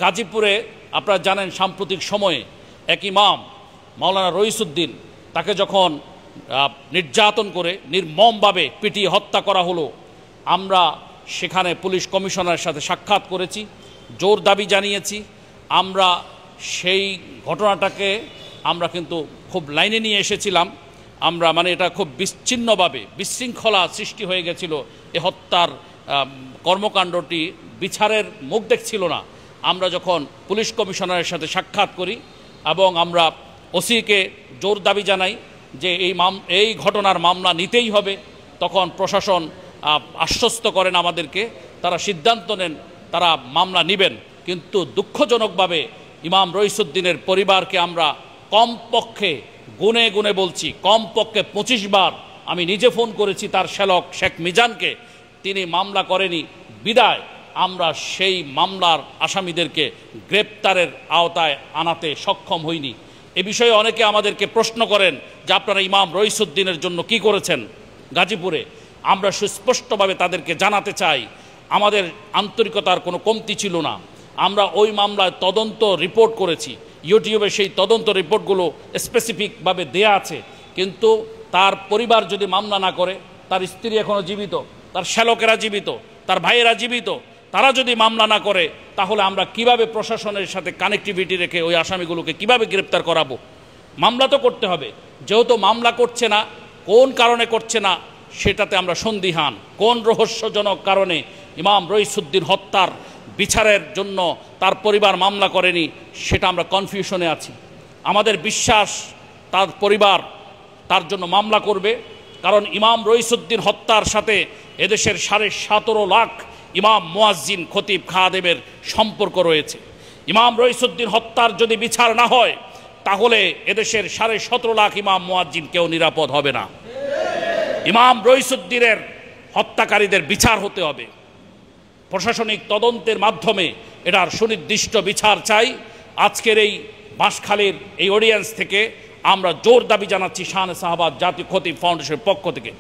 গাজীপুরে আপনারা জানেন সাম্প্রতিক সময়ে এক ইমাম মাওলানা রইসুদ্দিন তাকে যখন নির্যাতন করে নির্মমভাবে পিটিয়ে হত্যা করা হলো, আমরা সেখানে পুলিশ কমিশনারের সাথে সাক্ষাৎ করেছি, জোর দাবি জানিয়েছি। আমরা সেই ঘটনাটাকে আমরা কিন্তু খুব লাইনে নিয়ে এসেছিলাম। আমরা এটা খুব বিচ্ছিন্নভাবে বিশৃঙ্খলা সৃষ্টি হয়ে গেছিল। এ হত্যার কর্মকাণ্ডটি বিচারের মুখ দেখছিল না। আমরা যখন পুলিশ কমিশনারের সাথে সাক্ষাৎ করি এবং আমরা ওসিকে জোর দাবি জানাই যে এই ঘটনার মামলা নিতেই হবে, তখন প্রশাসন আশ্বস্ত করেন আমাদেরকে, তারা সিদ্ধান্ত নেন তারা মামলা নেবেন। কিন্তু দুঃখজনকভাবে ইমাম রইসুদ্দিনের পরিবারকে আমরা কমপক্ষে গুনে গুনে বলছি, কমপক্ষে 25 বার আমি নিজে ফোন করেছি তার শ্যালক শেখ মিজানকে, তিনি মামলা করেনি বিদায় আমরা সেই মামলার আসামিদেরকে গ্রেপ্তারের আওতায় আনাতে সক্ষম হইনি। এ বিষয়ে অনেকে আমাদেরকে প্রশ্ন করেন যে আপনারা ইমাম রইসুদ্দিনের জন্য কি করেছেন গাজীপুরে। আমরা সুস্পষ্টভাবে তাদেরকে জানাতে চাই, আমাদের আন্তরিকতার কোনো কমতি ছিল না। আমরা ওই মামলায় তদন্ত রিপোর্ট করেছি, ইউটিউবে সেই তদন্ত রিপোর্টগুলো স্পেসিফিকভাবে দেয়া আছে। কিন্তু তার পরিবার যদি মামলা না করে, তার স্ত্রী এখনও জীবিত, তার শ্যালকেরা জীবিত, তার ভাইয়েরা জীবিত, তারা যদি মামলা না করে, তাহলে আমরা কিভাবে প্রশাসনের সাথে কানেক্টিভিটি রেখে ওই আসামিগুলোকে কিভাবে গ্রেপ্তার করাবো? মামলা তো করতে হবে। যেহেতু মামলা করছে না, কোন কারণে করছে না সেটাতে আমরা সন্দিহান। কোন রহস্যজনক কারণে ইমাম রইসুদ্দিন হত্যার বিচারের জন্য তার পরিবার মামলা করেনি, সেটা আমরা কনফিউশনে আছি। আমাদের বিশ্বাস তার পরিবার তার জন্য মামলা করবে, কারণ ইমাম রইসুদ্দিন হত্যার সাথে এদেশের 17.5 লাখ ইমাম মুয়াজ্জিন খতিব খাদেমের সম্পর্ক রয়েছে। ইমাম রইসুদ্দিন হত্যার যদি বিচার না হয়, তাহলে এদেশের 17.5 লাখ ইমাম মুয়াজ্জিন কেউ নিরাপদ হবে না। ইমাম রইসুদ্দিনের হত্যাকারীদের বিচার হতে হবে। প্রশাসনিক তদন্তের মাধ্যমে এটার সুনির্দিষ্ট বিচার চাই। আজকের এই বাঁশখালীর এই অডিয়েন্স থেকে আমরা জোর দাবি জানাচ্ছি শাহানে সাহাবাত জাতীয় খতিব ফাউন্ডেশনের পক্ষ থেকে।